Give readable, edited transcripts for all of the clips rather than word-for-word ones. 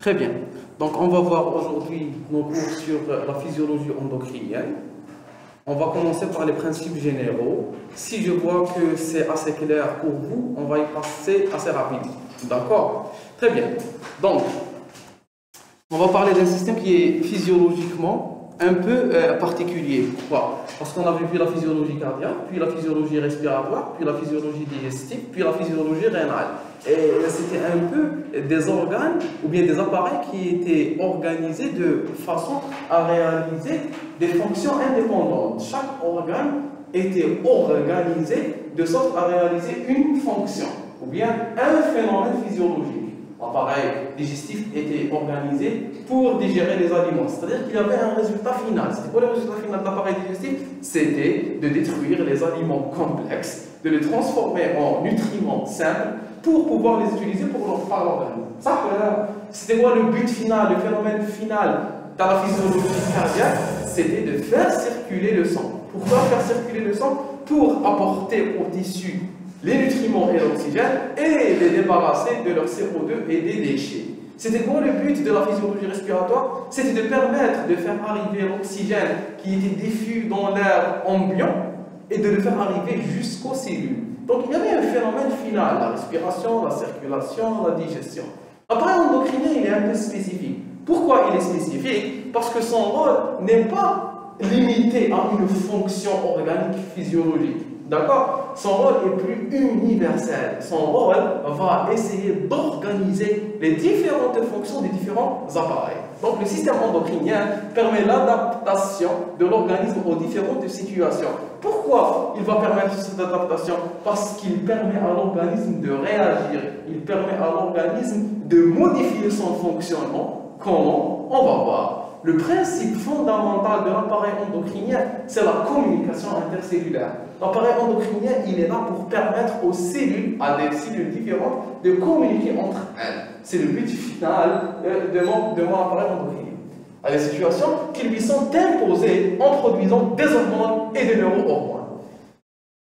Très bien. Donc, on va voir aujourd'hui nos cours sur la physiologie endocrinienne. On va commencer par les principes généraux. Si je vois que c'est assez clair pour vous, on va y passer assez rapidement. D'accord? Très bien. Donc, on va parler d'un système qui est physiologiquement un peu particulier. Pourquoi? Parce qu'on avait vu la physiologie cardiaque, puis la physiologie respiratoire, puis la physiologie digestive, puis la physiologie rénale. Et c'était un peu des organes ou bien des appareils qui étaient organisés de façon à réaliser des fonctions indépendantes. Chaque organe était organisé de sorte à réaliser une fonction ou bien un phénomène physiologique. L'appareil digestif était organisé pour digérer les aliments, c'est-à-dire qu'il y avait un résultat final. C'était quoi le résultat final de l'appareil digestif? C'était de détruire les aliments complexes, de les transformer en nutriments simples pour pouvoir les utiliser par l'organisme. Ça, c'était quoi le but final, le phénomène final dans la physiologie cardiaque? C'était de faire circuler le sang. Pourquoi faire circuler le sang? Pour apporter aux tissus les nutriments et l'oxygène et les débarrasser de leur CO2 et des déchets. C'était quoi le but de la physiologie respiratoire? C'était de permettre de faire arriver l'oxygène qui était diffus dans l'air ambiant et de le faire arriver jusqu'aux cellules. Donc il y avait un phénomène final, la respiration, la circulation, la digestion. L'appareil endocrinien, il est un peu spécifique. Pourquoi il est spécifique? Parce que son rôle n'est pas limité à une fonction organique physiologique. D'accord? Son rôle est plus universel. Son rôle va essayer d'organiser les différentes fonctions des différents appareils. Donc, le système endocrinien permet l'adaptation de l'organisme aux différentes situations. Pourquoi il va permettre cette adaptation? Parce qu'il permet à l'organisme de réagir. Il permet à l'organisme de modifier son fonctionnement. Comment? On va voir. Le principe fondamental de l'appareil endocrinien, c'est la communication intercellulaire. L'appareil endocrinien, il est là pour permettre aux cellules, à des cellules différentes, de communiquer entre elles. C'est le but final de mon appareil endocrinien. À des situations qui lui sont imposées en produisant des hormones et des neurohormones.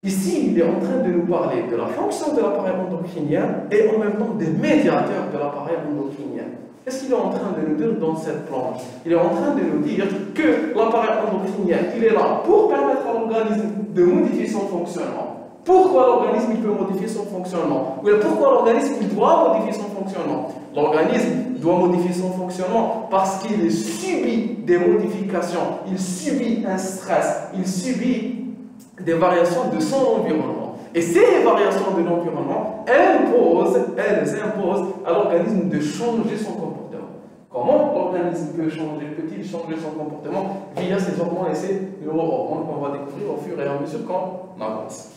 Ici, il est en train de nous parler de la fonction de l'appareil endocrinien et en même temps des médiateurs de l'appareil endocrinien. Qu'est-ce qu'il est en train de nous dire dans cette planche? Il est en train de nous dire que l'appareil endocrinien, il est là pour permettre à l'organisme de modifier son fonctionnement. Pourquoi l'organisme peut modifier son fonctionnement? Ou pourquoi l'organisme doit modifier son fonctionnement? L'organisme doit modifier son fonctionnement parce qu'il subit des modifications, il subit un stress, il subit des variations de son environnement. Et ces variations de l'environnement, elles imposent à l'organisme de changer son comportement. Comment l'organisme peut-il changer son comportement via ces hormones et ces neurohormones qu'on va découvrir au fur et à mesure qu'on avance.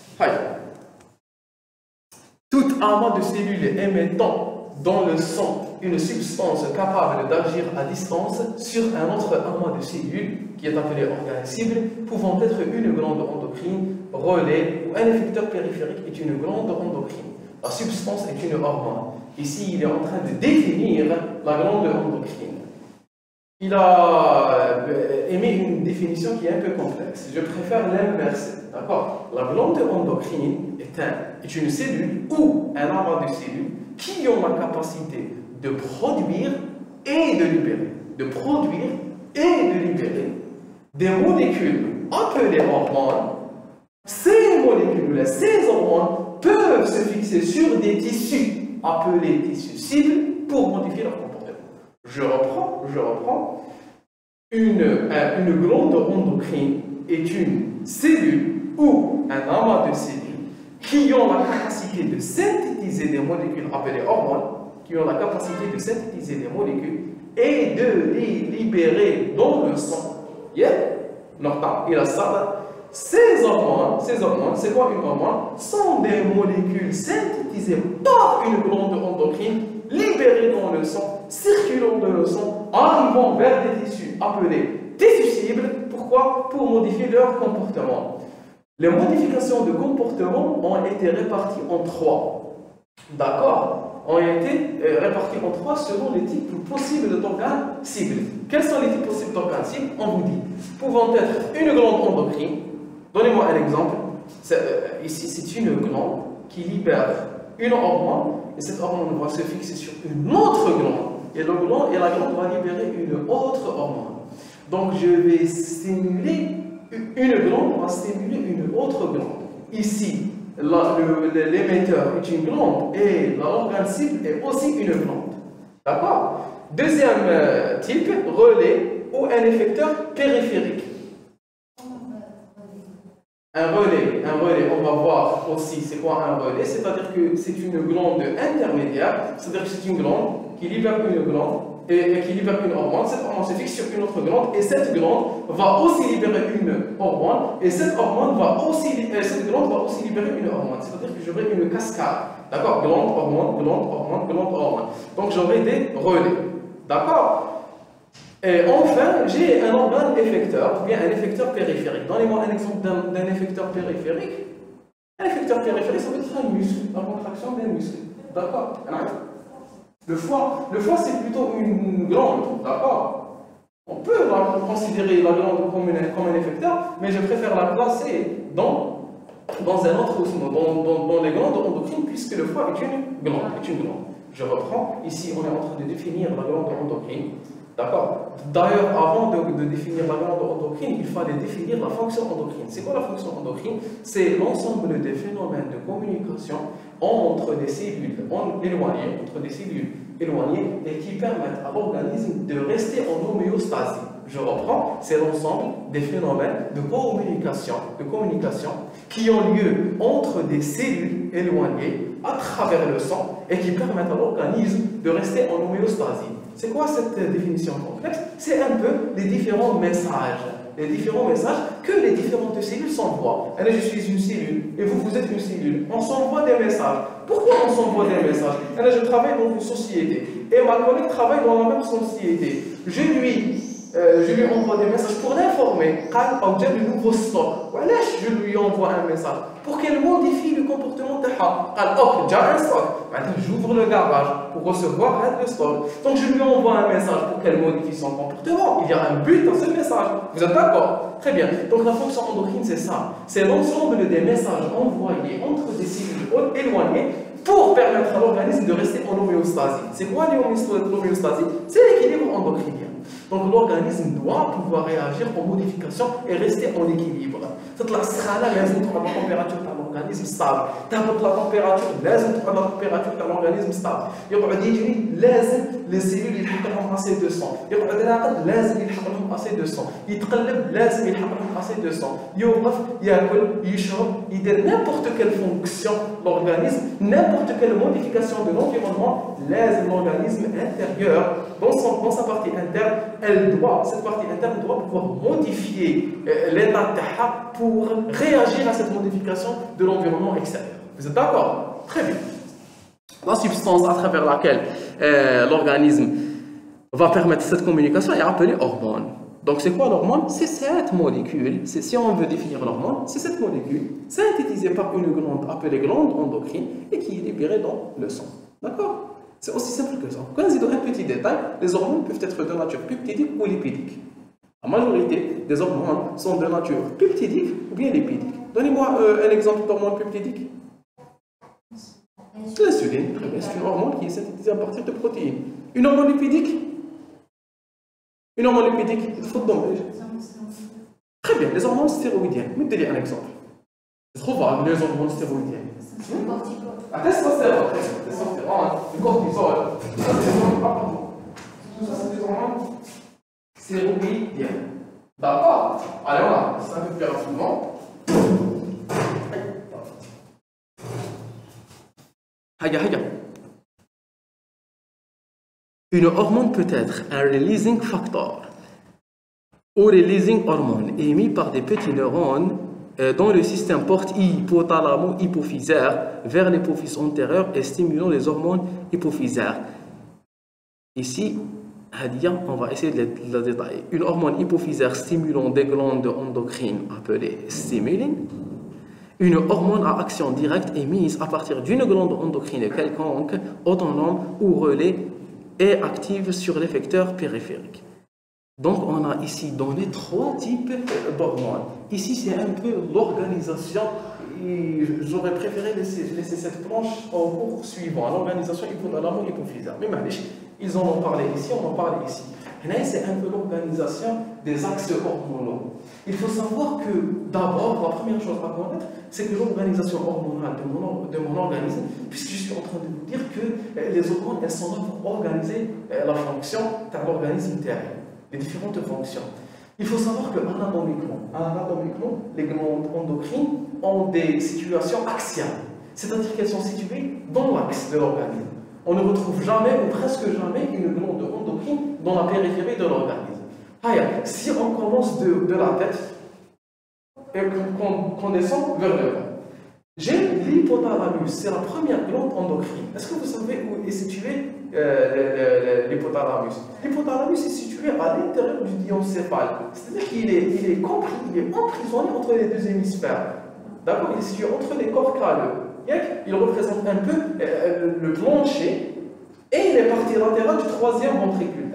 Toute amas de cellules émettant dans le sang une substance capable d'agir à distance sur un autre amas de cellules qui est appelé organe cible, pouvant être une glande endocrine, relais ou un effecteur périphérique est une glande endocrine. La substance est une hormone. Ici, il est en train de définir la glande endocrine. Il a émis une définition qui est un peu complexe. Je préfère l'inverser. D'accord? La glande endocrine est une cellule ou un amas de cellules qui ont la capacité de produire et de libérer. De produire et de libérer des molécules appelées hormones. Ces molécules, ces hormones peuvent se fixer sur des tissus appelés tissus cibles pour modifier leur comportement. Je reprends. Une glande endocrine est une cellule ou un amas de cellules qui ont la capacité de synthétiser des molécules appelées hormones, qui ont la capacité de synthétiser des molécules et de les libérer dans le sang. Ces hormones, c'est quoi une hormone? Sont des molécules synthétisées par une glande endocrine, libérées dans le sang, circulant dans le sang, arrivant vers des tissus appelés tissus cibles. Pourquoi? Pour modifier leur comportement. Les modifications de comportement ont été réparties en trois. D'accord? Ont été réparties en trois selon les types possibles d'organes cibles. Quels sont les types possibles d'organes cibles? On vous dit, pouvant être une glande endocrine. Donnez-moi un exemple. Ici, c'est une glande qui libère une hormone et cette hormone va se fixer sur une autre glande et la glande va libérer une autre hormone. Donc je vais stimuler une glande, va stimuler une autre glande. Ici, l'émetteur est une glande et l'organe cible est aussi une glande. D'accord? Deuxième type, relais ou un effecteur périphérique. Un relais, on va voir aussi c'est quoi un relais, c'est-à-dire que c'est une glande intermédiaire, c'est-à-dire que c'est une glande qui libère une glande et qui libère une hormone, cette hormone se fixe sur une autre glande et cette glande va aussi libérer une hormone et cette glande va aussi libérer une hormone, c'est-à-dire que j'aurai une cascade, d'accord, glande, hormone, glande, hormone, glande, hormone. Donc j'aurai des relais, d'accord. Et enfin, j'ai un organe effecteur, ou bien un effecteur périphérique. Donnez-moi un exemple d'un effecteur périphérique. Un effecteur périphérique, ça veut dire un muscle, la contraction d'un muscle. D'accord? Le foie c'est plutôt une glande, d'accord? On peut considérer la glande comme un effecteur, mais je préfère la placer dans un autre osmose, dans les glandes endocrines, puisque le foie est une glande. Je reprends, ici on est en train de définir la glande endocrine. D'accord? D'ailleurs, avant de définir la glande endocrine, il fallait définir la fonction endocrine. C'est quoi la fonction endocrine? C'est l'ensemble des phénomènes de communication entre des cellules éloignées, et qui permettent à l'organisme de rester en homéostasie. Je reprends, c'est l'ensemble des phénomènes de communication qui ont lieu entre des cellules éloignées à travers le sang et qui permettent à l'organisme de rester en homéostasie. C'est quoi cette définition complexe? C'est un peu les différents messages que les différentes cellules s'envoient. Je suis une cellule et vous êtes une cellule. On s'envoie des messages. Pourquoi on s'envoie des messages? Je travaille dans une société et ma collègue travaille dans la même société. Je lui envoie des messages pour l'informer. Quand j'ai le nouveau stock, je lui envoie un message pour qu'elle modifie le comportement de elle. J'ai un stock. Maintenant, j'ouvre le garage pour recevoir le stock. Donc, je lui envoie un message pour qu'elle modifie son comportement. Il y a un but dans ce message. Vous êtes d'accord? Très bien. Donc, la fonction endocrine, c'est ça. C'est l'ensemble des messages envoyés entre des cellules éloignées pour permettre à l'organisme de rester en homéostasie. C'est quoi l'homéostasie? C'est l'équilibre endocrinien. Donc l'organisme doit pouvoir réagir aux modifications et rester en équilibre. C'est la température de l'organisme stable. La température de l'organisme stable. Les cellules يلحقهم assez de sang. لازم يلحقهم assez de sang. يتقلب لازم يلحقهم assez de sang. يوقف ياكل يشرب يدير n'importe quelle fonction l'organisme, n'importe quelle modification de l'environnement, l'organisme intérieur dans sa partie interne, cette partie interne doit pouvoir modifier l'état pour réagir à cette modification de l'environnement extérieur. Vous êtes d'accord? Très bien. La substance à travers laquelle l'organisme va permettre cette communication est appelée hormone. Donc c'est quoi l'hormone? C'est cette molécule, si on veut définir l'hormone, c'est cette molécule synthétisée par une glande appelée glande endocrine et qui est libérée dans le sang. D'accord? C'est aussi simple que ça. Quand je donne un petit détail, les hormones peuvent être de nature peptidique ou lipidique. La majorité des hormones sont de nature peptidique ou bien lipidique. Donnez-moi un exemple d'hormone peptidique. L'insuline, très bien, c'est une hormone qui est synthétisée à partir de protéines. Une hormone lipidique? Une hormone lipidique, il faut dommer. Très bien, les hormones stéroïdiennes. Mettez-les un exemple. C'est trop vague, les hormones stéroïdiennes. La testostérone, le cortisol, tout ça c'est des hormones stéroïdiennes. D'accord? Allez, voilà, ça un peu plus rapidement. Une hormone peut être un releasing factor ou releasing hormone émis par des petits neurones dont le système porte hypothalamo-hypophysaire vers l'hypophyse antérieure et stimulant les hormones hypophysaires. Ici, on va essayer de la détailler. Une hormone hypophysaire stimulant des glandes endocrines appelée stimulin. Une hormone à action directe émise à partir d'une glande endocrine quelconque, autonome ou relais et active sur l'effecteur périphérique. Donc on a ici donné trois types d'hormones. Ici c'est un peu l'organisation. J'aurais préféré laisser cette planche au cours suivant, l'organisation hypothalamo-hypophysaire. Mais Ils en ont parlé ici, on en parle ici. Là, c'est un peu l'organisation des axes hormonaux. Il faut savoir que d'abord, la première chose à connaître, c'est que l'organisation hormonale de mon organisme, puisque je suis en train de vous dire que les hormones, elles sont là pour organiser la fonction de l'organisme intérieur, les différentes fonctions. Il faut savoir qu'anatomiquement, les glandes endocrines ont des situations axiales, c'est-à-dire qu'elles sont situées dans l'axe de l'organisme. On ne retrouve jamais ou presque jamais une glande endocrine dans la périphérie de l'organisme. Si on commence de la tête et qu'on descend vers le bas, j'ai l'hypothalamus, c'est la première glande endocrine. Est-ce que vous savez où est situé l'hypothalamus? L'hypothalamus est situé à l'intérieur du diencéphale, c'est-à-dire qu'il est compris, il est emprisonné entre les deux hémisphères. D'accord? Il est situé entre les corps calleux. Il représente un peu le plancher et les parties latérales du troisième ventricule.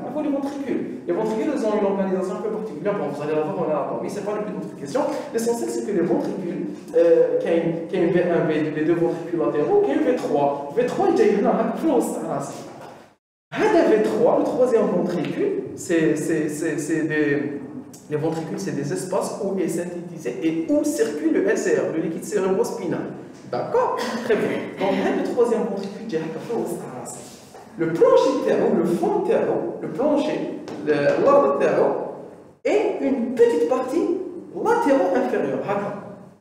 Les ventricules, ils ont une organisation un peu particulière. Bon, vous allez la voir en anatomie, ce n'est pas le but de notre question. L'essentiel, c'est que les ventricules, qui a une V1, V2, les deux ventricules latéraux, qui a une V3. V3, il y a une close. V3, le troisième ventricule, les ventricules, c'est des espaces où est synthétisé et où circule le LCR, le liquide cérébrospinal. D'accord? Très bien. Donc, le troisième ventricule, il y a le plancher terreau, le fond terreau, le plancher, l'arbre terreau, et une petite partie latéro-inférieure.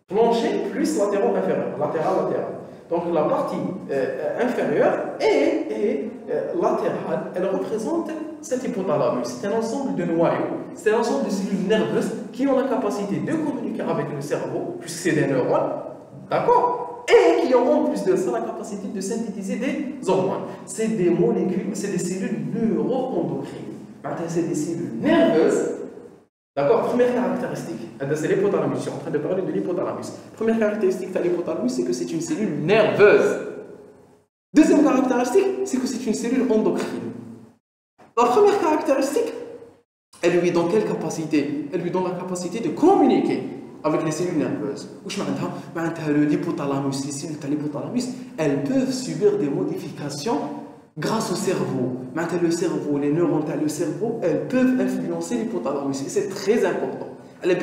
Plancher plus latéro-inférieur, latéral. Donc la partie inférieure et latérale, elle représente cet hypothalamus. C'est un ensemble de noyaux, c'est un ensemble de cellules nerveuses qui ont la capacité de communiquer avec le cerveau, puisque c'est des neurones, d'accord? Et qui ont en plus de ça la capacité de synthétiser des hormones. C'est des molécules, c'est des cellules neuroendocrines. C'est des cellules nerveuses. D'accord? Première caractéristique, c'est l'hypothalamus. Je suis en train de parler de l'hypothalamus. Première caractéristique de l'hypothalamus, c'est que c'est une cellule nerveuse. Deuxième caractéristique, c'est que c'est une cellule endocrine. La première caractéristique, elle lui donne quelle capacité? Elle lui donne la capacité de communiquer avec les cellules nerveuses. L'hypothalamus, les cellules de l'hypothalamus, elles peuvent subir des modifications grâce au cerveau. Le cerveau, les neurones de le cerveau, elles peuvent influencer l'hypothalamus. Et c'est très important. Il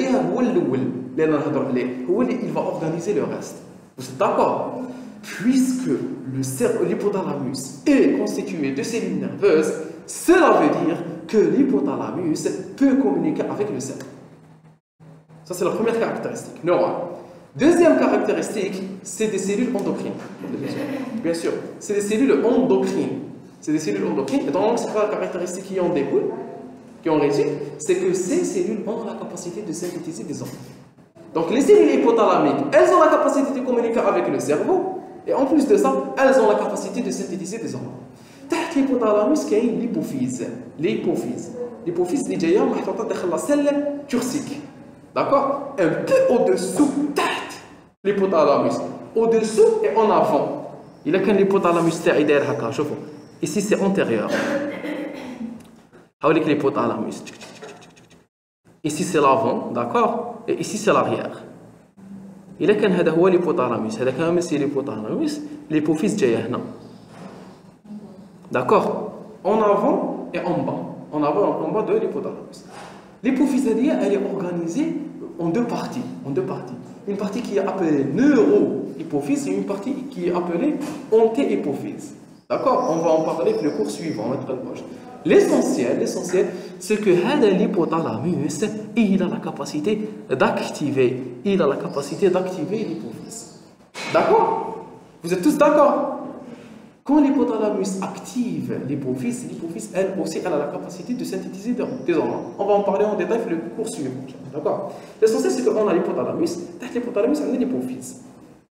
va organiser le reste. Vous êtes d'accord? Puisque l'hypothalamus est constitué de cellules nerveuses, cela veut dire que l'hypothalamus peut communiquer avec le cerveau. Ça, c'est la première caractéristique, neurale. Deuxième caractéristique, c'est des cellules endocrines. Bien sûr, c'est des cellules endocrines. C'est des cellules endocrines. Et donc, c'est pas la caractéristique qui en découle, qui en résulte, c'est que ces cellules ont la capacité de synthétiser des hormones. Donc, les cellules hypothalamiques, elles ont la capacité de communiquer avec le cerveau. Et en plus de ça, elles ont la capacité de synthétiser des hormones. تحت l'hypothalamus, il y a l'hypophyse. L'hypophyse, c'est la celle turcique. D'accord? Un peu au-dessous, l'hypothalamus. Au-dessous et en avant. Il a qu'un hypothalamus derrière. Ici, c'est antérieur. Avec l'hypothalamus. Ici, c'est l'avant. D'accord? Et ici, c'est l'arrière. Il a qu'un l'hypothalamus. C'est l'hypothalamus. L'hypophyse est là. D'accord? En avant et en bas. En avant et en bas de l'hypothalamus. L'hypophyse, elle est organisée en deux parties. Une partie qui est appelée neuro-hypophyse et une partie qui est appelée anté-hypophyse. D'accord? On va en parler le cours suivant. L'essentiel, c'est que l'hypothalamus, il a la capacité d'activer l'hypophyse. D'accord? Vous êtes tous d'accord? Quand l'hypothalamus active l'hypophyse, elle aussi, elle a la capacité de synthétiser des hormones. On va en parler en détail le cours suivant. D'accord? L'essentiel, c'est qu'on a l'hypothalamus. Derrière l'hypothalamus, on a l'hypophyse.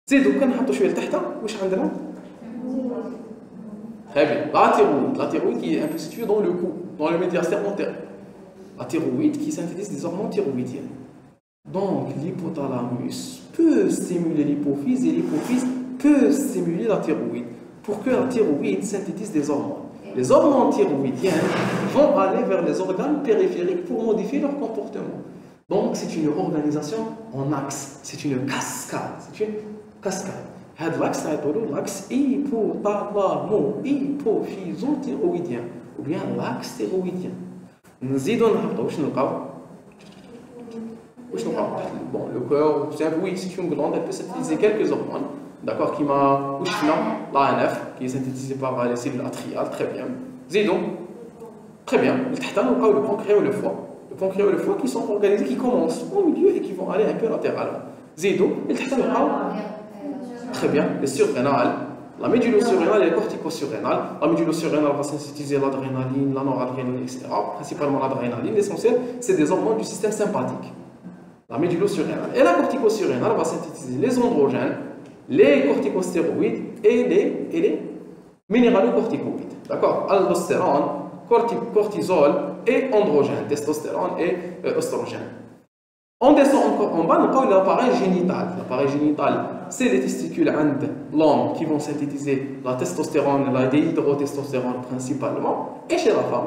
C'est donc, quand on a le tahta, qu'est-ce qu'on a? Très bien. La thyroïde qui est un peu située dans le cou, dans le médiastinum antérieur. La thyroïde qui synthétise des hormones thyroïdiennes. Donc, l'hypothalamus peut stimuler l'hypophyse et l'hypophyse peut stimuler la thyroïde pour que la thyroïde synthétise des hormones. Les hormones thyroïdiennes vont aller vers les organes périphériques pour modifier leur comportement. Donc, c'est une organisation en axe. C'est une cascade. L'axe, c'est l'axe hypothalamo-hypophyso-thyroïdien. ou bien l'axe thyroïdien. نزيدو نهبطو واش نلقاو bon le cœur oui c'est une glande, elle peut synthétiser quelques hormones, d'accord, qui m'a l'ANF qui est synthétisé par les cellules atriales, très bien. زيدو très bien. Le pancréas et le foie. Le pancréas et le foie qui sont organisés, qui commencent au milieu et qui vont aller un peu latéralement. زيدو très bien. Les surrénales, la médulo-surrénale et les cortico-surrénales. La médulo-surrénale va synthétiser l'adrénaline, la noradrénaline, etc. Principalement l'adrénaline. L'essentiel, c'est des hormones du système sympathique. La médulo-surrénale. Et la cortico-surrénale va synthétiser les androgènes, les corticostéroïdes et les minéralocorticoïdes. D'accord? Aldostérone, cortisol et androgène, testostérone et oestrogène. On descend encore en bas, on parle de l'appareil génital. L'appareil génital, c'est les testicules de l'homme qui vont synthétiser la testostérone, la déhydrotestostérone principalement. Et chez la femme,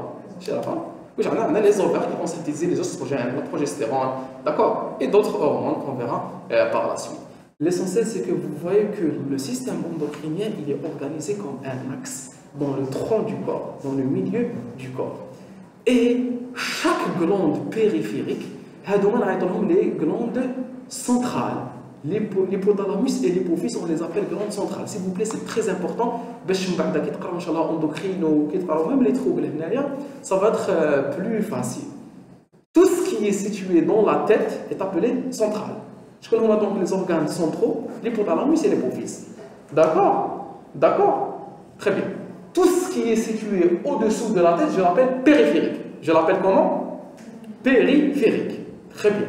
on a les ovaires qui vont synthétiser les oestrogènes, la progestérone, d'accord, et d'autres hormones qu'on verra par la suite. L'essentiel, c'est que vous voyez que le système endocrinien, il est organisé comme un axe dans le tronc du corps, dans le milieu du corps. Et chaque glande périphérique, les glandes centrales, l'hypothalamus et l'hypophyse, on les appelle glandes centrales. S'il vous plaît, c'est très important. Même les troubles, ça va être plus facile. Tout ce qui est situé dans la tête est appelé central. Je connais donc les organes centraux, l'hypothalamus et l'hypophyse. D'accord? D'accord? Très bien. Tout ce qui est situé au-dessous de la tête, je l'appelle périphérique. Je l'appelle comment? Périphérique. Très bien.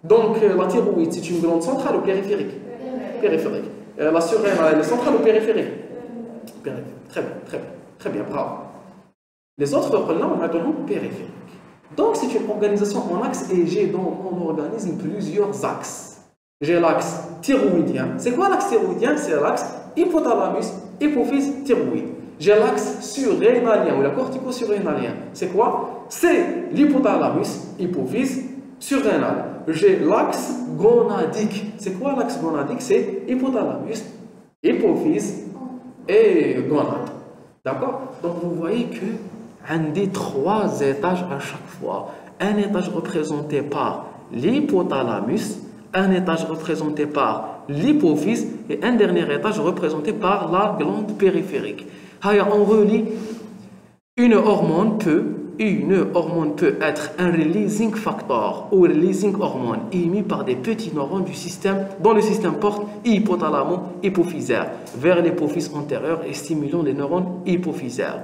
Donc, la thyroïde, c'est une glande centrale ou périphérique? Périphérique. La surrénale, elle est centrale ou périphérique? Périphérique. Très bien, très bien. Très bien, bravo. Les autres organes, on a le nom périphérique. Donc, c'est une organisation en axe et j'ai dans mon organisme plusieurs axes. J'ai l'axe thyroïdien. C'est quoi l'axe thyroïdien? C'est l'axe hypothalamus, hypophyse, thyroïde. J'ai l'axe surrénalien ou la cortico-surrénalien. C'est quoi? C'est l'hypothalamus, hypophyse, surrénale. J'ai l'axe gonadique. C'est quoi l'axe gonadique? C'est hypothalamus, hypophyse et gonade. D'accord? Donc vous voyez que un des 3 étages à chaque fois. Un étage représenté par l'hypothalamus, un étage représenté par l'hypophyse et un dernier étage représenté par la glande périphérique. On relie une hormone peut être un releasing factor ou releasing hormone émis par des petits neurones du système dont le système porte hypothalamo-hypophysaire vers l'hypophyse antérieure et stimulant les neurones hypophysaires.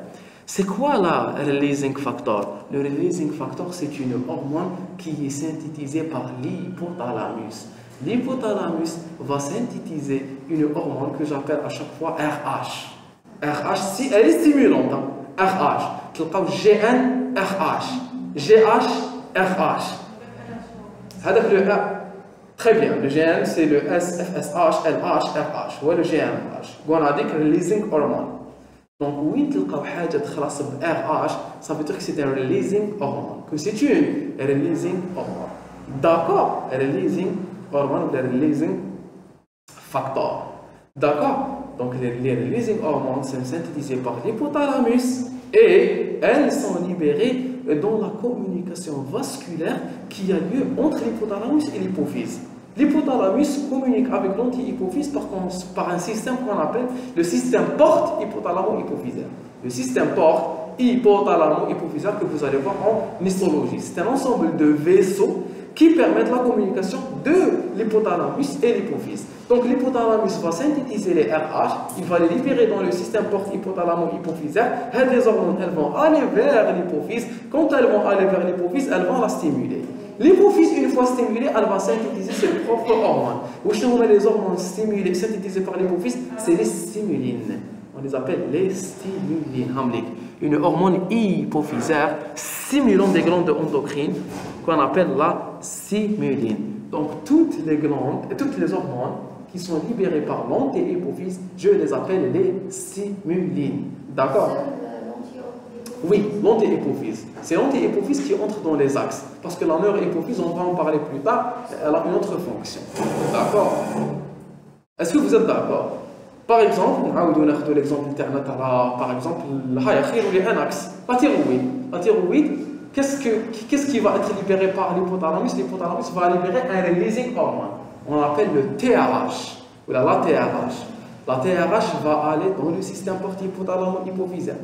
C'est quoi la releasing factor? Le releasing factor, c'est une hormone qui est synthétisée par l'hypothalamus. L'hypothalamus va synthétiser une hormone que j'appelle à chaque fois RH. RH, si elle est stimulante, RH. Tu le GN, RH. GH, RH. Très bien, le GN c'est le SFSH, LH, RH. Ou le GNH. Gonadic Releasing Hormone. Donc, oui, tu le RH, ça veut dire que c'est un releasing hormone. Que c'est une releasing hormone. D'accord? Releasing hormone ou releasing factor. D'accord? Donc, les releasing hormones sont synthétisées par l'hypothalamus et elles sont libérées dans la communication vasculaire qui a lieu entre l'hypothalamus et l'hypophyse. L'hypothalamus communique avec l'anti-hypophyse par un système qu'on appelle le système porte hypothalamo-hypophysaire. Le système porte hypothalamo-hypophysaire que vous allez voir en histologie. C'est un ensemble de vaisseaux qui permettent la communication de l'hypothalamus et l'hypophyse. Donc l'hypothalamus va synthétiser les RH, il va les libérer dans le système porte hypothalamo-hypophysaire. Les hormones, elles vont aller vers l'hypophyse. Quand elles vont aller vers l'hypophyse, elles vont la stimuler. L'hypophyse, une fois stimulée, elle va synthétiser ses propres hormones. On a les hormones stimulées, synthétisées par l'hypophyse, c'est les stimulines. On les appelle les stimulines. Une hormone hypophysaire stimulant des glandes endocrines qu'on appelle la stimuline. Donc toutes les glandes, toutes les hormones qui sont libérées par l'anti-hypophyse, je les appelle les stimulines. D'accord? Oui, l'anti-hypophyse. C'est l'anti-hypophyse qui entre dans les axes. Parce que la neurohypophyse, on va en parler plus tard, elle a une autre fonction. D'accord? Est-ce que vous êtes d'accord? Par exemple, on va donner l'exemple par exemple, un axe, la thyroïde. La thyroïde, qu'est-ce qui va être libéré par l'hypothalamus? L'hypothalamus va libérer un releasing hormone. On appelle le TRH, ou la TRH. La TRH va aller dans le système porti-hypothalamo-hypophysaire.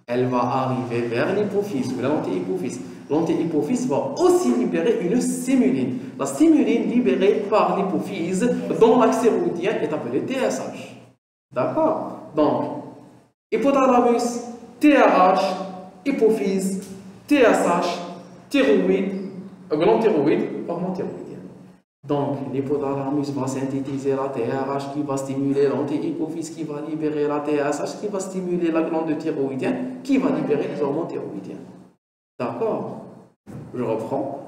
Elle va arriver vers l'hypophyse ou l'anti-hypophyse. L'anti-hypophyse va aussi libérer une stimuline. La stimuline libérée par l'hypophyse dans l'axe thyroïdien est appelée TSH. D'accord? Donc, hypothalamus, TRH, hypophyse, TSH, thyroïde, glande thyroïde, hormone thyroïdienne. Donc, l'hypothalamus va synthétiser la TRH qui va stimuler l'anti-hypophyse qui va libérer la TSH qui va stimuler la glande thyroïdienne qui va libérer les hormones thyroïdiennes. D'accord? Je reprends.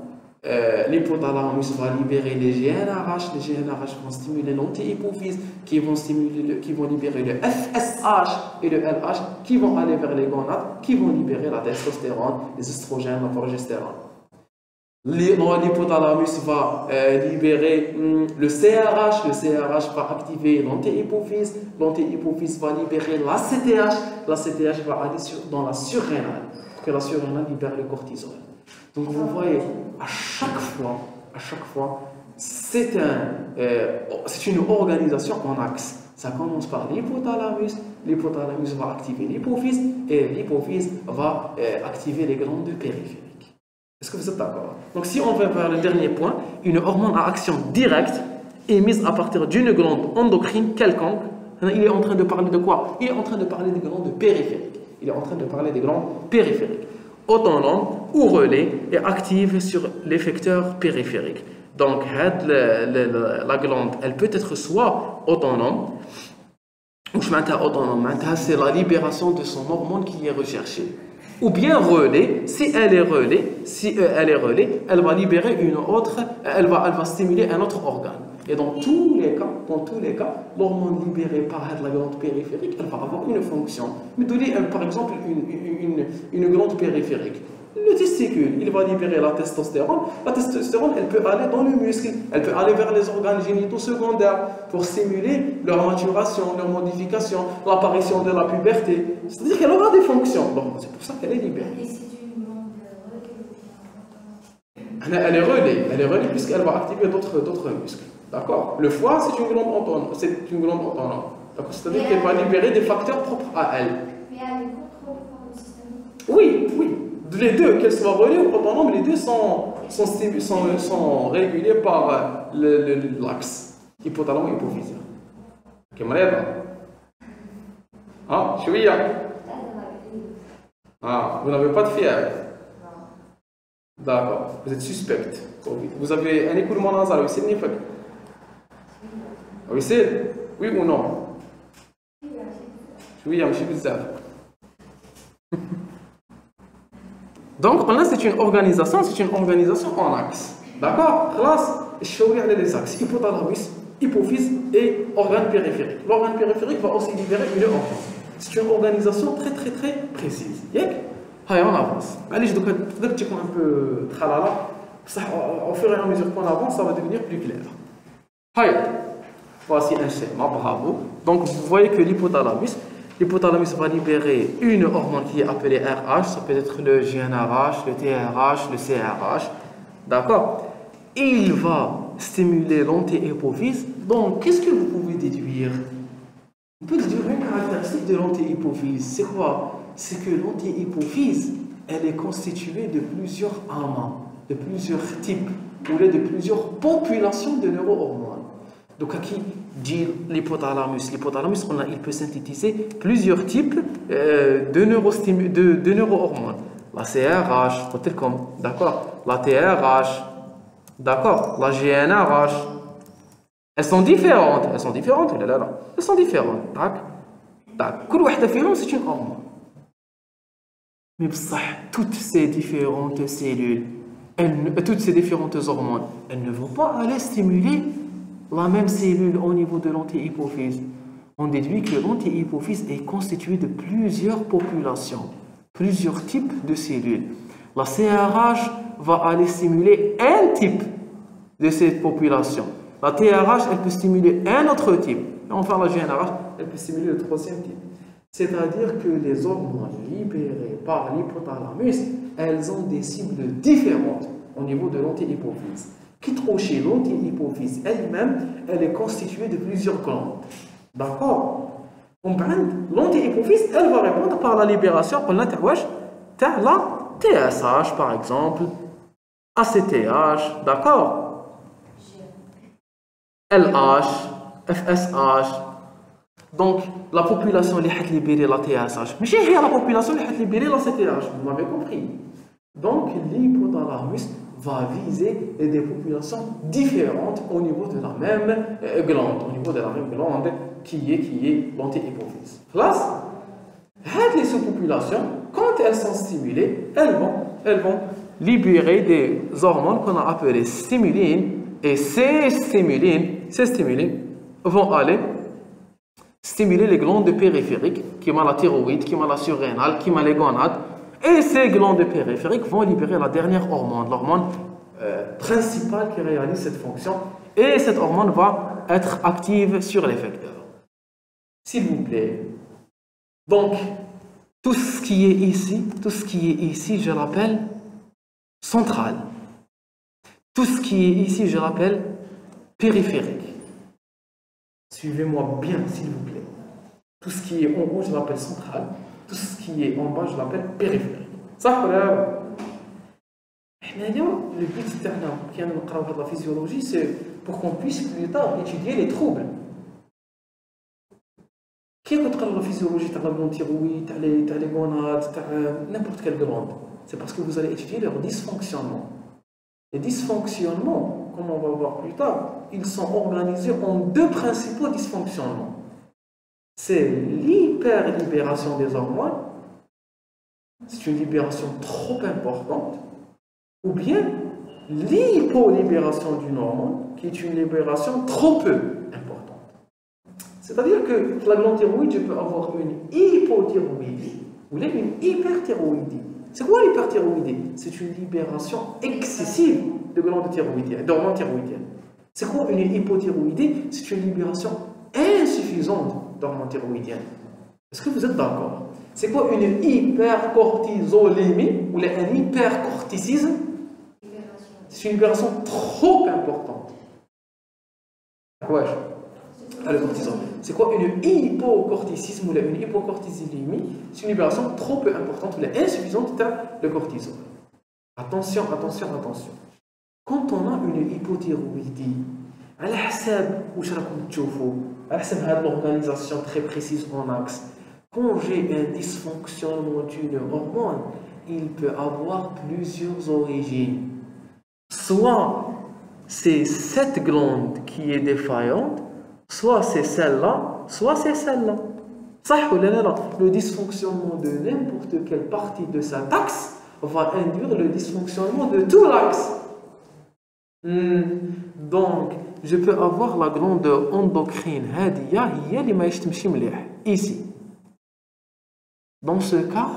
L'hypothalamus va libérer les GnRH. Les GnRH vont stimuler l'anti-hypophyse qui vont libérer le FSH et le LH qui vont aller vers les gonades qui vont libérer la testostérone, les oestrogènes, la progestérone. L'hypothalamus va libérer le CRH. Le CRH va activer l'anti-hypophyse. L'anti-hypophyse va libérer la CTH. La CTH va aller dans la surrénale. Que la surrénale libère le cortisol. Donc vous voyez, à chaque fois, c'est une organisation en axe. Ça commence par l'hypothalamus. L'hypothalamus va activer l'hypophyse et l'hypophyse va activer les glandes périphériques. Est-ce que vous êtes d'accord? Donc si on va vers le dernier point, une hormone à action directe émise à partir d'une glande endocrine quelconque, il est en train de parler de quoi? Il est en train de parler des glandes périphériques. Il est en train de parler des glandes périphériques. Autonome ou relais et active sur l'effecteur périphérique. Donc la glande, elle peut être soit autonome, ou je m'entends autonome, c'est la libération de son hormone qui est recherchée. Ou bien relais, si elle est relais, elle va libérer une autre, elle va stimuler un autre organe. Et dans tous les cas, l'hormone libérée par la glande périphérique, elle va avoir une fonction. Mais donnez par exemple une glande périphérique. Le testicule, il va libérer la testostérone. La testostérone, elle peut aller dans le muscle, elle peut aller vers les organes génitaux secondaires pour stimuler leur maturation, leur modification, l'apparition de la puberté. C'est-à-dire qu'elle aura des fonctions. Donc c'est pour ça qu'elle est libérée. Et c'est une glande Elle est relais puisqu'elle va activer d'autres muscles. D'accord? Le foie, c'est une glande autonome. D'accord? C'est-à-dire qu'elle va libérer des facteurs propres à elle. Mais elle est contrôlée par le système. Oui. Les deux, qu'elles soient relais ou autonomes, les deux sont régulés par l'axe hypothalamo-hypophysaire. Camarade? Ah, chouïa. Ah, vous n'avez pas de fièvre? D'accord. Vous êtes suspecte. Vous avez un écoulement nasal, oui, c'est le nifak. Oui, c'est? Oui ou non? Oui, je suis bizarre. Donc, là, c'est une organisation en axe. D'accord? Classe, je vais les axes hypothalamus, hypophyse et organe périphérique. L'organe périphérique va aussi libérer une hormone. C'est une organisation très précise. Allez, on avance. Allez, je dois peut-être un peu tralala. Au fur et à mesure qu'on avance, ça va devenir plus clair. Allez, voici un schéma, bravo. Donc, vous voyez que l'hypothalamus va libérer une hormone qui est appelée RH, ça peut être le GnRH, le TRH, le CRH, d'accord? Et il va stimuler l'anti-hypophyse. Donc, qu'est-ce que vous pouvez déduire? On peut déduire une caractéristique de l'anti-hypophyse. C'est quoi? C'est que l'anti-hypophyse, elle est constituée de plusieurs amas, de plusieurs types, ou de plusieurs populations de neurohormones. Donc, à qui dit l'hypothalamus? L'hypothalamus, il peut synthétiser plusieurs types de neurohormones. La CRH, d'accord? La TRH, d'accord? La GnRH. Elles sont différentes. Elles sont différentes. C'est une hormone. Mais toutes ces différentes cellules, toutes ces différentes hormones, elles ne vont pas aller stimuler la même cellule au niveau de l'anti-hypophyse. On déduit que l'anti-hypophyse est constituée de plusieurs populations, plusieurs types de cellules. La CRH va aller stimuler un type de cette population. La TRH, elle peut stimuler un autre type. Et enfin, la GnRH, elle peut stimuler le troisième type. C'est-à-dire que les hormones libérées par l'hypothalamus, elles ont des cibles différentes au niveau de l'anti-hypophyse. Qui l'anti-hypophyse elle-même, elle est constituée de plusieurs glandes. D'accord? L'anti-hypophyse, elle va répondre par la libération de la TSH, par exemple, ACTH, d'accord? LH, FSH. Donc, la population qui a libéré la TSH, mais c'est la population qui a libéré la CTH, vous m'avez compris. Donc, l'hypothalamus va viser des populations différentes au niveau de la même glande, qui est l'anti-hypophyse. Place, les sous-populations, quand elles sont stimulées, elles vont libérer des hormones qu'on a appelées stimulines, et ces stimulines vont aller stimuler les glandes périphériques, qui ont la thyroïde, qui ont la surrénale, qui ont les gonades. Et ces glandes périphériques vont libérer la dernière hormone, l'hormone principale qui réalise cette fonction. Et cette hormone va être active sur l'effecteur. S'il vous plaît. Donc, tout ce qui est ici, je l'appelle central. Tout ce qui est ici, je l'appelle périphérique. Suivez-moi bien, s'il vous plaît. Tout ce qui est en haut, je l'appelle central. Tout ce qui est en bas, je l'appelle périphérique. Ça, le but de la physiologie, c'est pour qu'on puisse plus tard étudier les troubles. Qui est la physiologie de la glande thyroïde, les gonades, n'importe quelle glande? C'est parce que vous allez étudier leur dysfonctionnement. Les dysfonctionnements, comme on va voir plus tard, ils sont organisés en deux principaux dysfonctionnements. C'est l'hyperlibération des hormones, c'est une libération trop importante, ou bien l'hypolibération d'une hormone, qui est une libération trop peu importante. C'est-à-dire que la glande thyroïde, je peux avoir une hypothyroïdie ou une hyperthyroïdie. C'est quoi l'hyperthyroïdie? C'est une libération excessive de glandes thyroïdiennes, d'hormones thyroïdiennes. C'est quoi une hypothyroïdie? C'est une libération insuffisante d'hormones thyroïdiennes. Est-ce que vous êtes d'accord? C'est quoi une hypercortisolémie ou un hypercorticisme? C'est une libération trop importante. Ouais. Le cortisol. C'est quoi une hypocorticisme ou une hypocortisolémie? C'est une libération trop peu importante ou insuffisante de cortisol. Attention. Quand on a une hypothyroïdie, à la حساب واش راكم تشوفوا على حسب هذه l'organisation très précise en axe. Quand j'ai un dysfonctionnement d'une hormone, il peut avoir plusieurs origines. Soit c'est cette glande qui est défaillante, soit c'est celle-là, soit c'est celle-là. Le dysfonctionnement de n'importe quelle partie de cet axe va induire le dysfonctionnement de tout l'axe. Donc, je peux avoir la glande endocrine ici. Dans ce cas,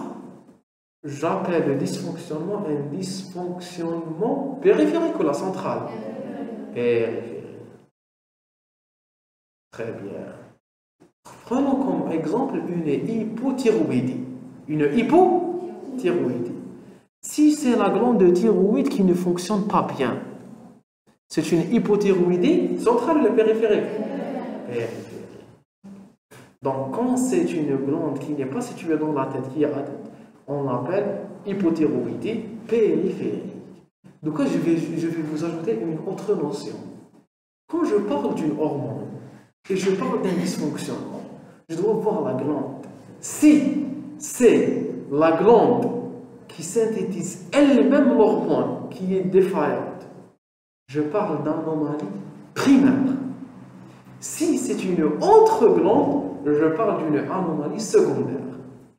j'appelle le dysfonctionnement un dysfonctionnement périphérique ou la centrale? Périphérique. Très bien. Prenons comme exemple une hypothyroïdie. Une hypothyroïdie. Si c'est la glande thyroïde qui ne fonctionne pas bien, c'est une hypothyroïdie centrale ou périphérique? Périphérique. Donc, quand c'est une glande qui n'est pas située dans la tête, qui est à la tête, on l'appelle hypothyroïdie périphérique. Donc, je vais vous ajouter une autre notion. Quand je parle d'une hormone et je parle d'un dysfonctionnement, je dois voir la glande. Si c'est la glande qui synthétise elle-même l'hormone qui est défaillante, je parle d'anomalie primaire. Si c'est une autre glande, je parle d'une anomalie secondaire.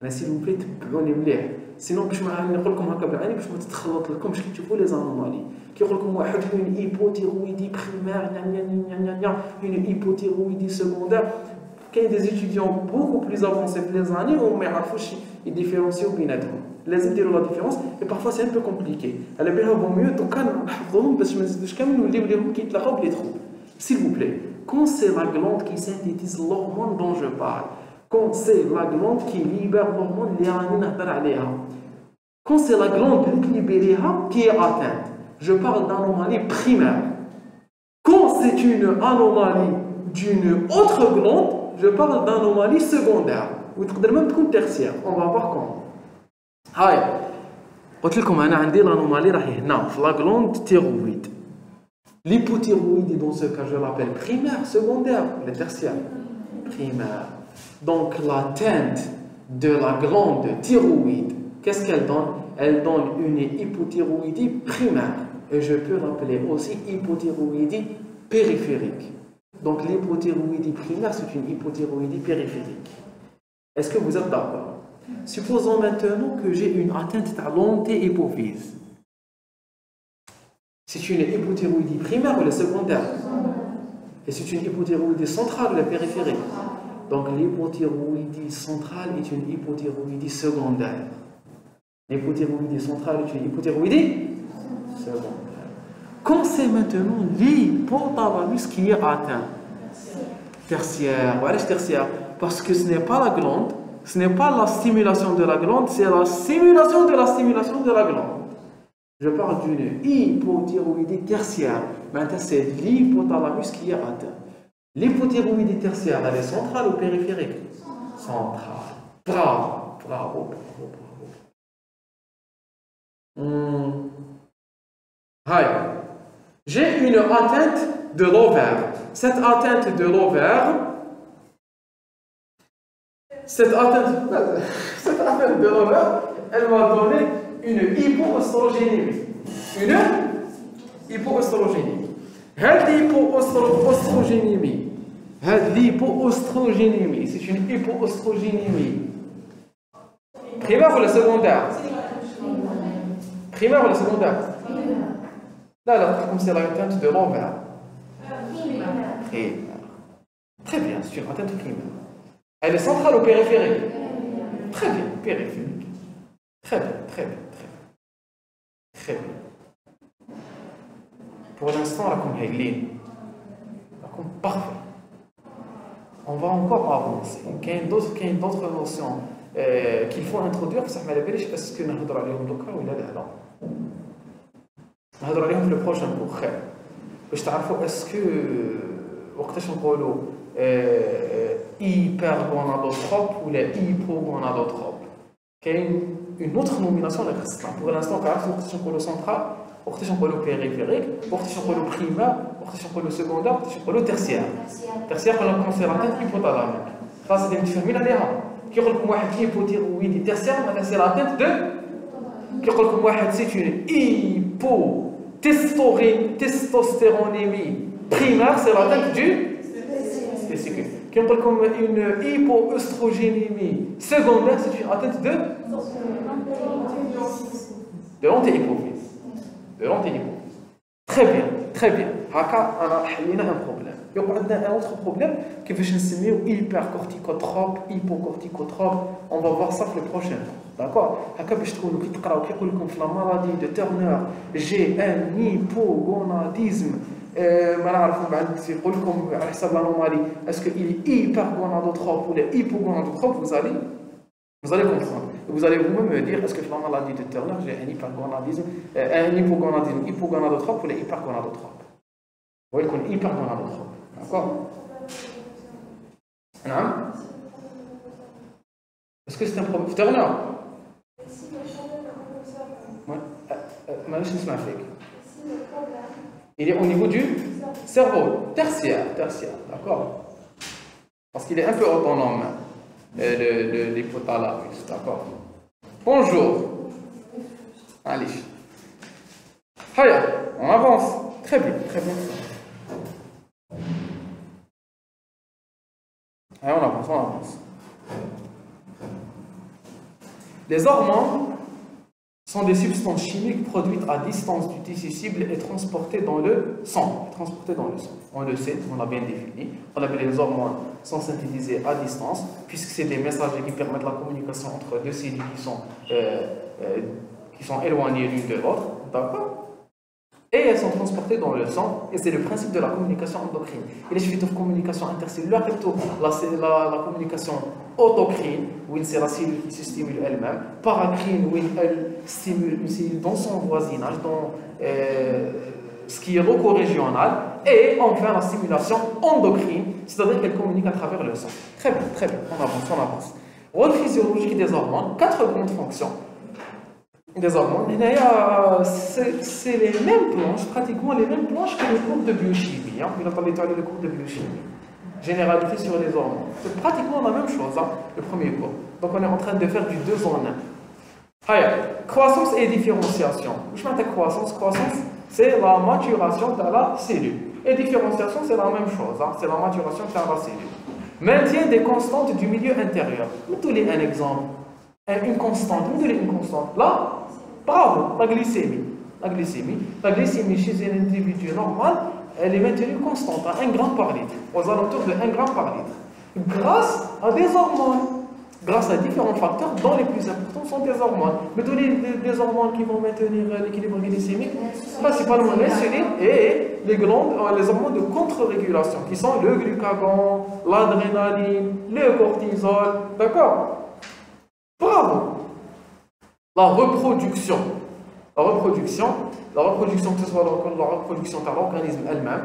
S'il vous plaît, تبعوني مليح. Sinon, باش ما نقول لكم هكا بالعين باش ما تتخلط لكمش كي تشوفوا لي زانومالي. كيقول لكم واحد une hypothyroïdie primaire, une hypothyroïdie secondaire. كاين des étudiants beaucoup plus avancés que les années وما يعرفوش يديفيرونسيو بيناتهم. لازم ديروا لا ديفيرونس et parfois c'est un peu compliqué. على بالها vaut mieux دوكا نحفظوهم باش ما نزيدوش كامل نوليو ليهم كيتلاقاو بلي تخوب. S'il vous plaît, quand c'est la glande qui synthétise l'hormone dont je parle, quand c'est la glande qui libère l'hormone, quand c'est la glande qui est atteinte, je parle d'anomalie primaire. Quand c'est une anomalie d'une autre glande, je parle d'anomalie secondaire. Ou même tertiaire. On va voir comment. Hi. قلت لكم أنا عندي l'anomalie راهي هنا في la glande thyroïde. L'hypothyroïdie, dans ce cas, je l'appelle primaire, secondaire, le tertiaire. Primaire. Donc, l'atteinte de la glande thyroïde, qu'est-ce qu'elle donne? Elle donne une hypothyroïdie primaire. Et je peux l'appeler aussi hypothyroïdie périphérique. Donc, l'hypothyroïdie primaire, c'est une hypothyroïdie périphérique. Est-ce que vous êtes d'accord? Supposons maintenant que j'ai une atteinte à l'antéhypophyse. C'est une hypothyroïdie primaire ou la secondaire? Et c'est une hypothyroïdie centrale ou la périphérique? Donc l'hypothyroïdie centrale est une hypothyroïdie secondaire. L'hypothyroïdie centrale est une hypothyroïdie secondaire. Quand c'est maintenant l'hypothalamus qui est atteint? Tertiaire. Voilà, tertiaire. Parce que ce n'est pas la glande, ce n'est pas la stimulation de la glande, c'est la stimulation de la stimulation de la glande. Je parle d'une hypothyroïdie tertiaire. Maintenant, c'est l'hypothalamus qui est atteint. L'hypothyroïdie tertiaire, elle est centrale ou périphérique? Centrale. Bravo, bravo, bravo, bravo. Hi. J'ai une atteinte de l'ovaire. Cette atteinte de l'ovaire, elle m'a donné une hypoœstrogénémie. Une hypoœstrogénémie. L'hypoœstrogénémie, c'est une hypoœstrogénémie. Primaire ou la secondaire? Primaire ou la secondaire? Là, comme c'est l'atteinte de l'ovaire. Primaire. Très bien, c'est une atteinte primaire. Elle est centrale ou périphérique? Très bien, périphérique. Très bien, très bien, très bien. Très bien. Pour l'instant, la com est ligne. La com parfait. On va encore avancer. Il y a d'autres notions qu'il faut introduire. Ça m'a l'air est-ce que nous allons aller au local ou là? Nous allons aller le prochain cours. باش تعرفوا اسكو وقتاش نقولوا hypergonadotrope ou les hypogonadotrope. Il y a une autre nomination de l'intestin. Pour l'instant, on a le central, on a le périphérique, on a le primaire, on a le secondaire, on a le tertiaire. Tertiaire, on a commencé la tête hypothalamique. Ça, c'est une différence. Qui est une hypothyroïdie tertiaire, c'est la tête de. Qui est une hypotestostéronémie primaire, c'est la tête du. Qui on parle comme une hypoœstrogénémie secondaire, c'est une atteinte de l'antéhypophyse. De l'antéhypophyse. Très bien, très bien. Haka, on a un problème. Il y a un autre problème qui veut se hypercorticotrope, hypocorticotrope. On va voir ça le prochain. D'accord? Haka, je trouve que la maladie de Turner, j'ai un hypogonadisme. ما نعرفوا بعد يقول لكم على حسب l'anomalie est-ce qu'il est hypergonadotrope ou hypogonadotrope vous allez comprendre vous allez vous-même me dire est-ce que la maladie de Turner j'ai un hypergonadisme un hypogonadisme hypogonadotrope ou hypergonadotrope vous voyez qu'on est hypergonadotrope d'accord non est-ce que c'est un problème Turner ouais معليش نسمع فيك il est au niveau du cerveau, tertiaire, d'accord? Parce qu'il est un peu autonome, l'hypothalamus, d'accord? Bonjour. Allez. Haya, on avance. Très bien, très bien. Allez, on avance. Les hormones sont des substances chimiques produites à distance du tissu cible et transportées dans le sang. On le sait, on l'a bien défini. On appelle les hormones sont synthétisées à distance, puisque c'est des messagers qui permettent la communication entre deux cellules qui sont éloignées l'une de l'autre. D'accord? et elles sont transportées dans le sang, et c'est le principe de la communication endocrine. Il y a une communication intercellulaire, plutôt la communication autocrine, où c'est la cellule qui se stimule elle-même, paracrine, où elle stimule une cellule dans son voisinage, dans ce qui est loco-régional, et enfin la stimulation endocrine, c'est-à-dire qu'elle communique à travers le sang. Très bien, on avance. Rôle physiologique des hormones, 4 grandes fonctions. Des hormones, c'est les mêmes planches, pratiquement les mêmes planches que le cours de biochimie. Vous entendez parler le cours de biochimie. Généralité sur les hormones. C'est pratiquement la même chose, le premier cours. Donc on est en train de faire du 2 en 1. Croissance et différenciation. Je m'appelle croissance, c'est la maturation de la cellule. Et différenciation, c'est la même chose, c'est la maturation de la cellule. Maintien des constantes du milieu intérieur. Vous donnez un exemple. Une constante. Là, bravo, la glycémie. La glycémie chez un individu normal, elle est maintenue constante à 1 gramme par litre, aux alentours de 1 gramme par litre. Grâce à des hormones. Grâce à différents facteurs, dont les plus importants sont des hormones. Mais tous les hormones qui vont maintenir l'équilibre glycémique, principalement l'insuline et les glandes, les hormones de contre-régulation, qui sont le glucagon, l'adrénaline, le cortisol. D'accord? Bravo! La reproduction, que ce soit la reproduction de l'organisme elle-même,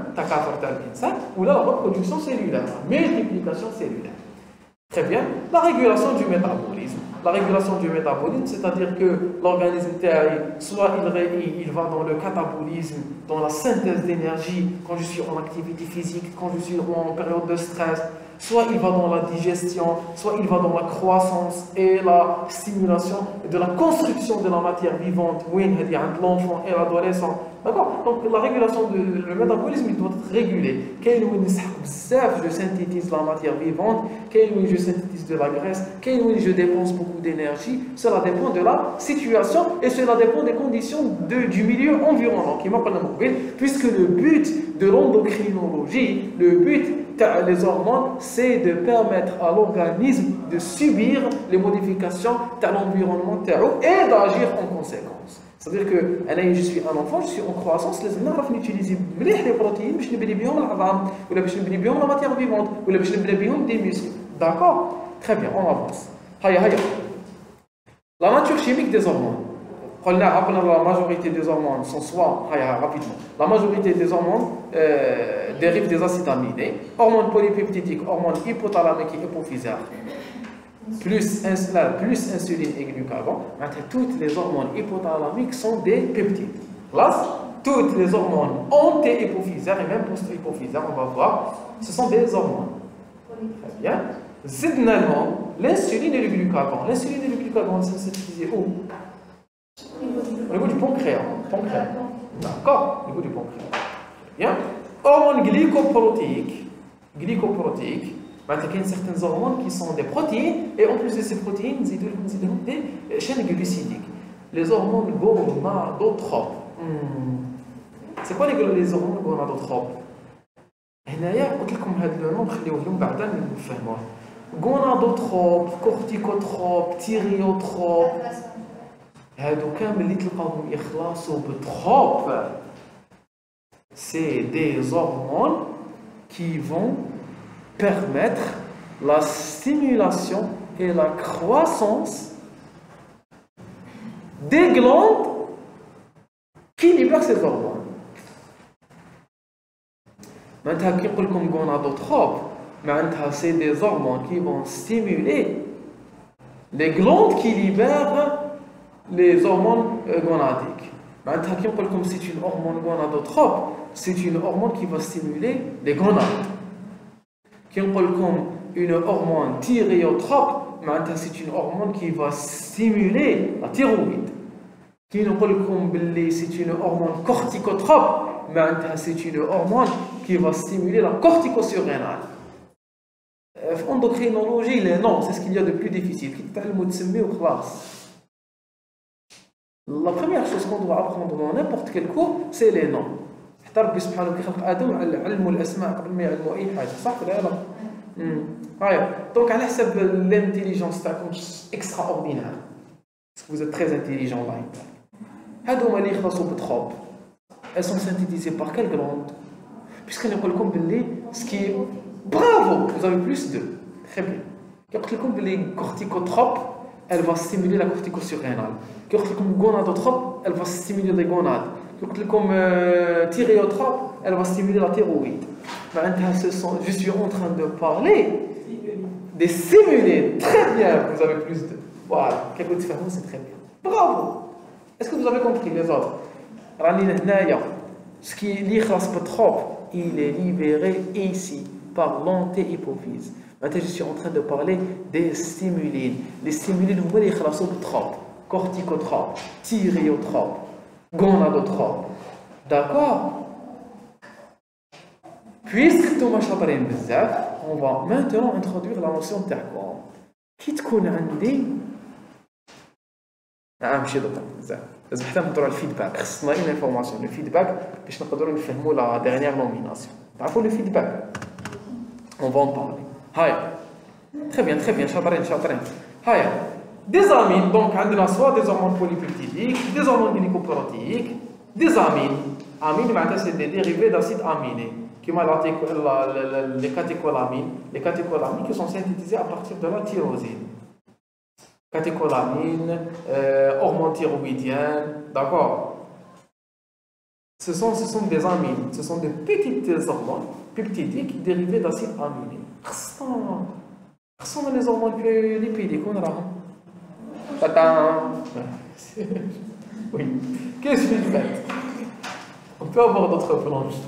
ou la reproduction cellulaire, la multiplication cellulaire. Très bien. La régulation du métabolisme. C'est-à-dire que l'organisme, soit il va dans le catabolisme, dans la synthèse d'énergie, quand je suis en activité physique, quand je suis en période de stress, soit il va dans la digestion, soit il va dans la croissance et la stimulation de la construction de la matière vivante, entre l'enfant et l'adolescent. D'accord? Donc la régulation du métabolisme, il doit être régulé. Je synthétise la matière vivante, je synthétise de la graisse, je dépense beaucoup d'énergie. Cela dépend de la situation et cela dépend des conditions du milieu environnant, puisque le but de l'endocrinologie, le but les hormones, c'est de permettre à l'organisme de subir les modifications de l'environnement et d'agir en conséquence. C'est-à-dire que je suis un enfant, je suis en croissance, les نعرف نutiliser les protéines باش نبني بهم العظام ولا باش نبني بهم la matière vivante ولا باش نبني بهم des muscles. D'accord? Très bien, on avance. La nature chimique des hormones. La majorité des hormones sont soit, rapidement, la majorité des hormones dérivent des acides aminés, hormones polypeptidiques, hormones hypothalamiques et hypophysaires, plus insuline et glucagon. Toutes les hormones hypothalamiques sont des peptides. Là, toutes les hormones anté-hypophysaires et même post-hypophysaires, on va voir, ce sont des hormones. Très bien. Zidnalement, l'insuline et le glucagon. L'insuline et le glucagon, c'est synthétisé où? Au niveau du pancréas. D'accord? Au niveau du pancréas. Bien. Hormones glycoprotéiques. Il y a certaines hormones qui sont des protéines, et en plus de ces protéines, des chaînes glucidiques. Les hormones gonadotropes. C'est quoi les hormones gonadotropes? قلت لكم هذا النوع نخليوه لهم بعدا نفهموه. gonadotropes, corticotropes, thyreotropes. هادو كامل اللي تلقاوهم يخلصوا بتروب. C'est des hormones qui vont permettre la stimulation et la croissance des glandes qui libèrent ces hormones. Maintenant, qui dit comme gonadotropes, c'est des hormones qui vont stimuler les glandes qui libèrent les hormones gonadiques. Maintenant, qui dit comme c'est une hormone gonadotrope, c'est une hormone qui va stimuler les gonades. Qui dit comme une hormone thyréotrope, c'est une hormone qui va stimuler la thyroïde. Qui dit comme c'est une hormone corticotrope, c'est une hormone qui va stimuler la corticosurrénale. En endocrinologie, les noms, c'est ce qu'il y a de plus difficile. La première chose qu'on doit apprendre dans n'importe quel cours, c'est les noms. ربي سبحانه كيخلق ادم علموا الاسماء قبل ما يعلموا اي حاجه صح ولا لا دونك على حسب الانتيليجنس تاعكم اكسترا اوردينير باسكو vous êtes très intelligent الله يبارك هادو اللي يخلصوا بتروب elles sont synthétisées par quelle glande? Puisqu'on a comme ce qui est... Bravo, vous avez plus de. Très bien. Comme les corticotropes, elle va stimuler la corticosurrénale. Comme gonadotrope, elle va stimuler les gonades. Comme thyréotrope, elle va stimuler la thyroïde. Je suis en train de parler des stimulés. Très bien, vous avez plus de. Voilà, quelques différences, c'est très bien. Bravo. Est-ce que vous avez compris les autres? Ce qui est l'hygraspotrope, il est libéré ici par l'antéhypophyse. Maintenant, je suis en train de parler des stimulines. Les stimulines, vous voyez, l'hygraspotrope, corticotropes, thyréotropes, gonadotropes. D'accord? Puisque Thomas Chaparrin Bezaf, on va maintenant introduire la notion de terquam. Qui te connaît ماشي دكتور بزاف لازم حتى نهضروا على الفيدباك خصنا اون انفورماسيون لو فيدباك باش نقدروا نفهموا لا ديرنيير نوميناسيون تعرفوا لو فيدباك اون فون بارلي هاي تري بيان شاطرين هاي des amines donc عندنا soit des hormones polypeptidiques des hormones glycoprotéiques des amines amines معناتها c'est des dérivés d'acides aminés كما les catécholamines qui sont synthétisées à partir de la tyrosine. Catécholamines, hormones thyroïdiennes, d'accord? Ce sont des amines, ce sont des petites hormones peptidiques dérivées d'acides aminés. Ressemble les hormones lipidiques, on a oui, qu'est-ce que je fais? On peut avoir d'autres planches.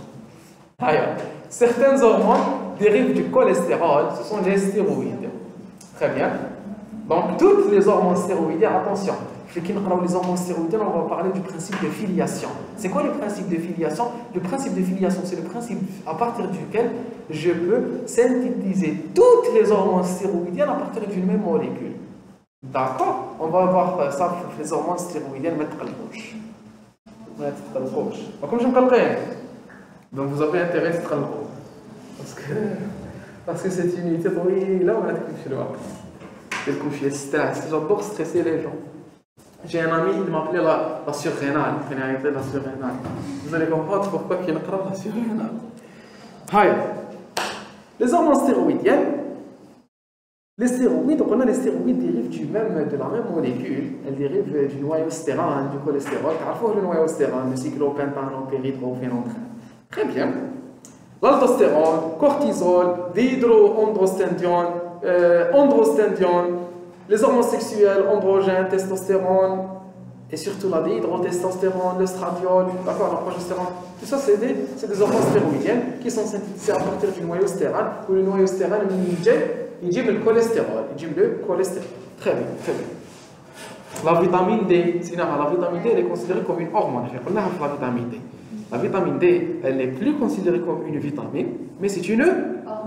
Certaines hormones dérivent du cholestérol, ce sont les stéroïdes. Très bien. Donc, toutes les hormones stéroïdiennes, attention, les hormones stéroïdiennes, on va parler du principe de filiation. C'est quoi le principe de filiation? Le principe de filiation, c'est le principe à partir duquel je peux synthétiser toutes les hormones stéroïdiennes à partir d'une même molécule. D'accord? On va voir ça, les hormones stéroïdiennes, mettre à gauche. Comme je me calquerai. Donc, vous avez intérêt à être à gauche. Parce que c'est une unité, oui, là, on va être chez le j'adore stresser les gens. J'ai un ami, il m'appelait la surrénale. La surrénale. Vous allez comprendre pourquoi il m'appelle la surrénale. Les hormones stéroïdiennes. Les stéroïdes, donc on a les stéroïdes dérivent de la même molécule. Elles dérivent du noyostérone, du cholestérol. Parfois le noyostérone, le cyclopentane, péridrophénantrine. Très bien. L'aldostérone, cortisol, dihydroandrostendione, androstendione, les hormones sexuelles, androgènes, testostérone, et surtout la dihydrotestostérone, le stradiol, d'accord, la progestérone. Tout ça, c'est des hormones stéroïdiennes qui sont synthétisées à partir du noyostérone, où le noyostérone, il dit le cholestérol. Très bien, très bien. La vitamine D, elle est considérée comme une hormone. La vitamine D. La vitamine D, elle n'est plus considérée comme une vitamine, mais c'est une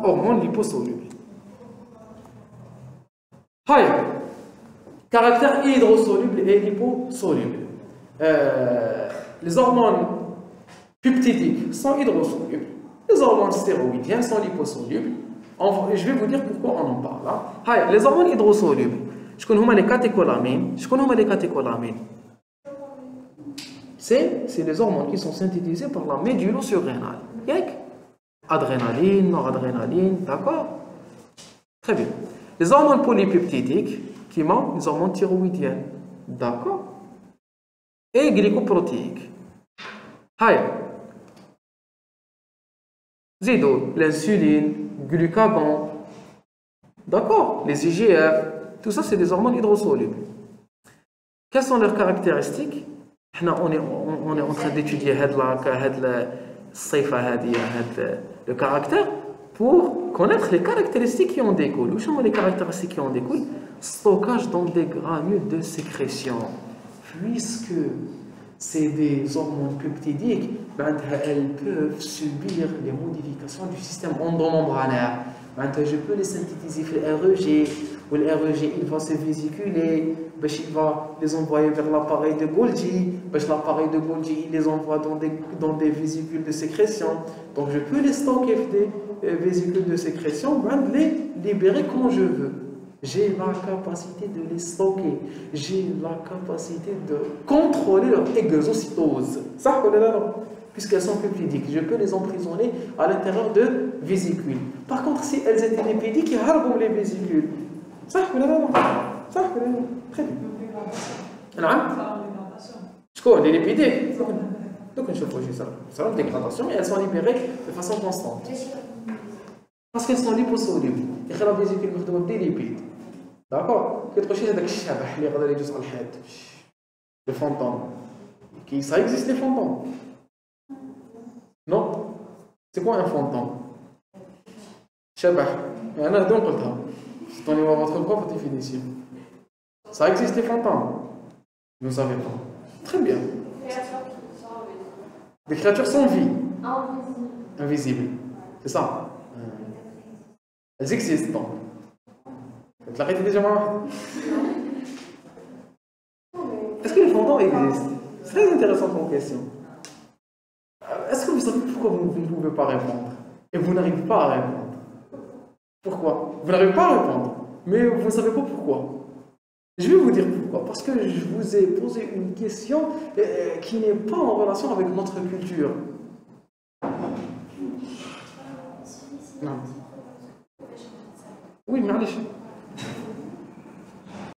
hormone liposoluble. Caractère hydrosoluble et liposoluble. Les hormones peptidiques sont hydrosolubles. Les hormones stéroïdiennes sont liposolubles. Je vais vous dire pourquoi on en parle. Les hormones hydrosolubles. Je connais les catécholamines. C'est les hormones qui sont synthétisées par la médulo-surrénale. Adrénaline, noradrénaline, d'accord? Très bien. Les hormones polypeptidiques, qui manquent les hormones thyroïdiennes, d'accord? Et glycoprotéiques. Zido, l'insuline, glucagon, d'accord? Les IGF, tout ça c'est des hormones hydrosolubles. Quelles sont leurs caractéristiques? On est en train d'étudier le caractère pour connaître les caractéristiques qui en découlent. Où sont les caractéristiques qui en découlent? Stockage dans des granules de sécrétion. Puisque c'est des hormones peptidiques, elles peuvent subir les modifications du système endomembranaire. Je peux les synthétiser dans le REG, ou le REG il va se vésiculer, il va les envoyer vers l'appareil de Golgi, l'appareil de Golgi il les envoie dans des vésicules de sécrétion. Donc je peux les stocker des vésicules de sécrétion, les libérer quand je veux. j'ai la capacité de les stocker, j'ai la capacité de contrôler leur exocytose. Ça, puisqu'elles sont peptidiques, je peux les emprisonner à l'intérieur de vésicules. Par contre, si elles étaient lipidiques, ils harbent les vésicules. Ça, ça, très bien. Les lipidiques, donc une fois ça une dégradation et elles sont libérées de façon constante. Parce qu'elles sont liposolubles. Et la vésicule مخدومة des lipides. D'accord? Quelque chose هذاك الشبح اللي غادي يجوز على الحيط. Les fantômes. Qui ça existe les fantômes? Non? C'est quoi un fantôme? شبح. أنا هذا قلتها. Donnez-moi votre propre définition. Ça existe les fantômes? Vous ne savez pas. Très bien. Des créatures sans vie. Invisibles. C'est ça. Elles existent. Tu l'arrêtes déjà moi? Est-ce que les fantômes existent? C'est très intéressant comme question. Est-ce que vous savez pourquoi vous ne pouvez pas répondre? Et vous n'arrivez pas à répondre? Pourquoi? Vous n'arrivez pas à répondre, mais vous ne savez pas pourquoi. Je vais vous dire pourquoi. Parce que je vous ai posé une question qui n'est pas en relation avec notre culture. Non. Oui, mais allez.